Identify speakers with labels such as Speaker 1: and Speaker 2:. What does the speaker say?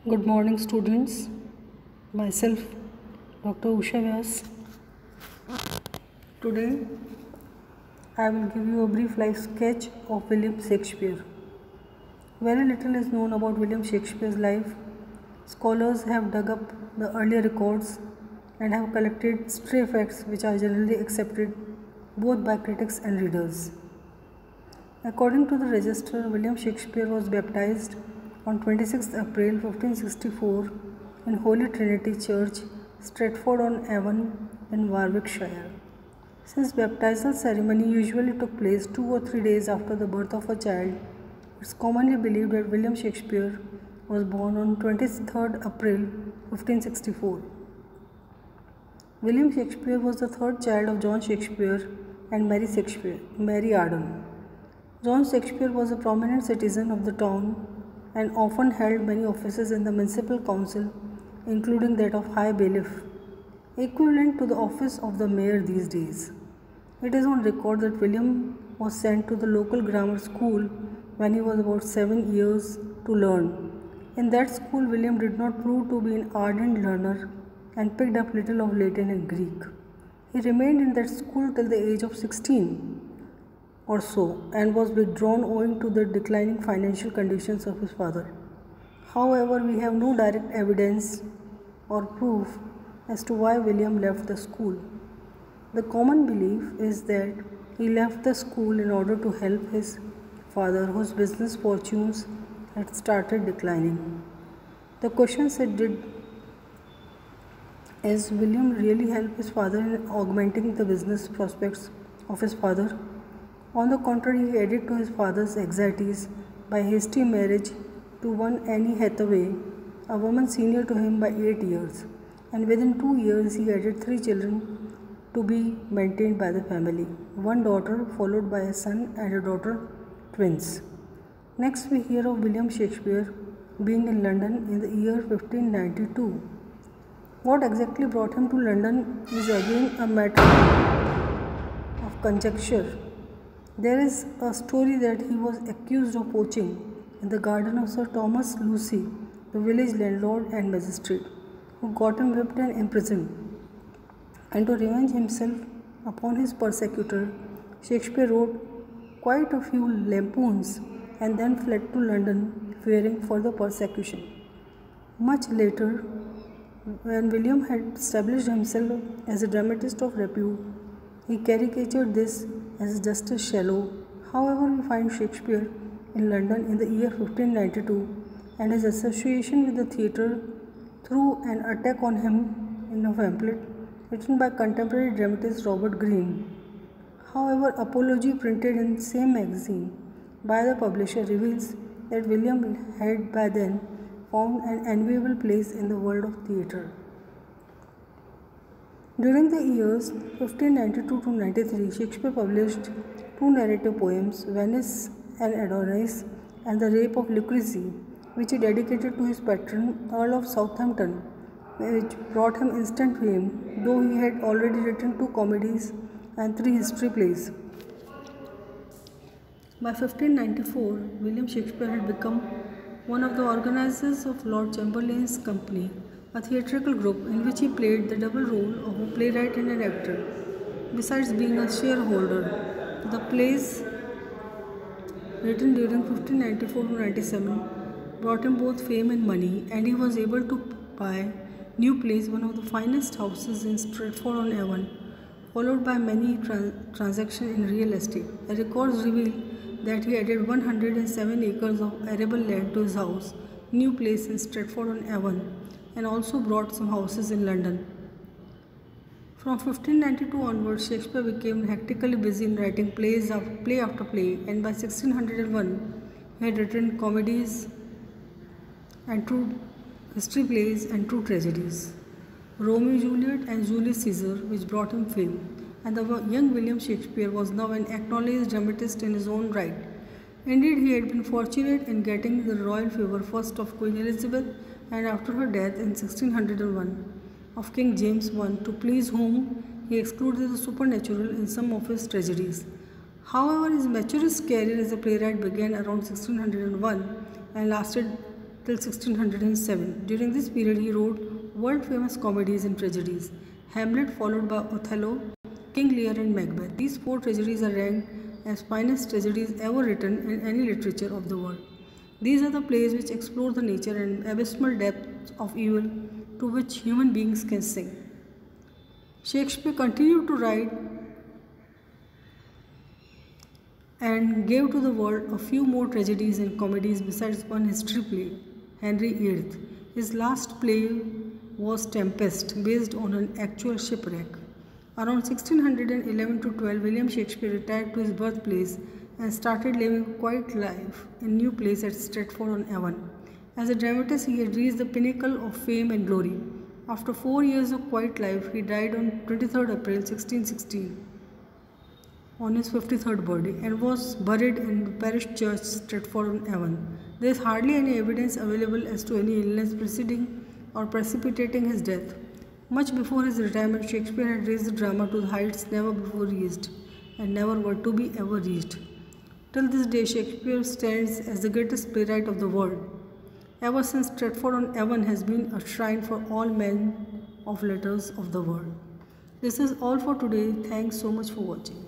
Speaker 1: Good morning, students. Myself, Dr. Usha Vyas. Today, I will give you a brief life sketch of William Shakespeare. Very little is known about William Shakespeare's life. Scholars have dug up the earlier records and have collected stray facts which are generally accepted both by critics and readers. According to the register, William Shakespeare was baptized on 26 April 1564 in Holy Trinity Church, Stratford-on-Avon in Warwickshire. Since baptismal ceremony usually took place 2 or 3 days after the birth of a child, it's commonly believed that William Shakespeare was born on 23rd April 1564. William Shakespeare was the third child of John Shakespeare and Mary Arden. John Shakespeare was a prominent citizen of the town and often held many offices in the municipal council, including that of High Bailiff, equivalent to the office of the mayor these days. It is on record that William was sent to the local grammar school when he was about 7 years to learn. In that school, William did not prove to be an ardent learner and picked up little of Latin and Greek. He remained in that school till the age of 16 or so and was withdrawn owing to the declining financial conditions of his father. However, we have no direct evidence or proof as to why William left the school. The common belief is that he left the school in order to help his father, whose business fortunes had started declining. The question said, is William really help his father in augmenting the business prospects of his father? On the contrary, he added to his father's anxieties by hasty marriage to one Anne Hathaway, a woman senior to him by 8 years, and within 2 years he added 3 children to be maintained by the family, one daughter followed by a son and a daughter, twins. Next we hear of William Shakespeare being in London in the year 1592. What exactly brought him to London is again a matter of conjecture. There is a story that he was accused of poaching in the garden of Sir Thomas Lucy, the village landlord and magistrate, who got him whipped and imprisoned. And to revenge himself upon his persecutor, Shakespeare wrote quite a few lampoons and then fled to London, fearing further persecution. Much later, when William had established himself as a dramatist of repute, he caricatured this as Justice Shallow. However, we find Shakespeare in London in the year 1592 and his association with the theatre through an attack on him in a pamphlet written by contemporary dramatist Robert Greene. However, apology printed in the same magazine by the publisher reveals that William had by then found an enviable place in the world of theatre. During the years 1592 to 93, Shakespeare published 2 narrative poems, Venus and Adonis and The Rape of Lucrece, which he dedicated to his patron, Earl of Southampton, which brought him instant fame, though he had already written 2 comedies and 3 history plays. By 1594, William Shakespeare had become one of the organizers of Lord Chamberlain's Company, a theatrical group in which he played the double role of a playwright and an actor. Besides being a shareholder, the plays written during 1594 to 97 brought him both fame and money, and he was able to buy New Place, one of the finest houses in Stratford-on-Avon, followed by many transactions in real estate. The records reveal that he added 107 acres of arable land to his house, New Place in Stratford-on-Avon, and also brought some houses in London. From 1592 onwards, Shakespeare became hectically busy in writing play after play, and by 1601 he had written comedies and 2 history plays and 2 tragedies, Romeo Juliet and Julius Caesar, which brought him fame. And the young William Shakespeare was now an acknowledged dramatist in his own right. Indeed, he had been fortunate in getting the royal favour first of Queen Elizabeth and after her death in 1601 of King James I, to please whom he excluded the supernatural in some of his tragedies. However, his maturest career as a playwright began around 1601 and lasted till 1607. During this period, he wrote world-famous comedies and tragedies: Hamlet, followed by Othello, King Lear, and Macbeth. These four tragedies are ranked as finest tragedies ever written in any literature of the world. These are the plays which explore the nature and abysmal depths of evil to which human beings can sink. Shakespeare continued to write and gave to the world a few more tragedies and comedies besides one history play, Henry VIII. His last play was Tempest, based on an actual shipwreck. Around 1611 to 12, William Shakespeare retired to his birthplace and started living a quiet life in a new place at Stratford-on-Avon. As a dramatist, he had reached the pinnacle of fame and glory. After 4 years of quiet life, he died on 23rd April 1616 on his 53rd birthday and was buried in the parish church Stratford-on-Avon. There is hardly any evidence available as to any illness preceding or precipitating his death. Much before his retirement, Shakespeare had raised the drama to the heights never before reached and never were to be ever reached. Till this day, Shakespeare stands as the greatest playwright of the world. Ever since, Stratford-on-Avon has been a shrine for all men of letters of the world. This is all for today. Thanks so much for watching.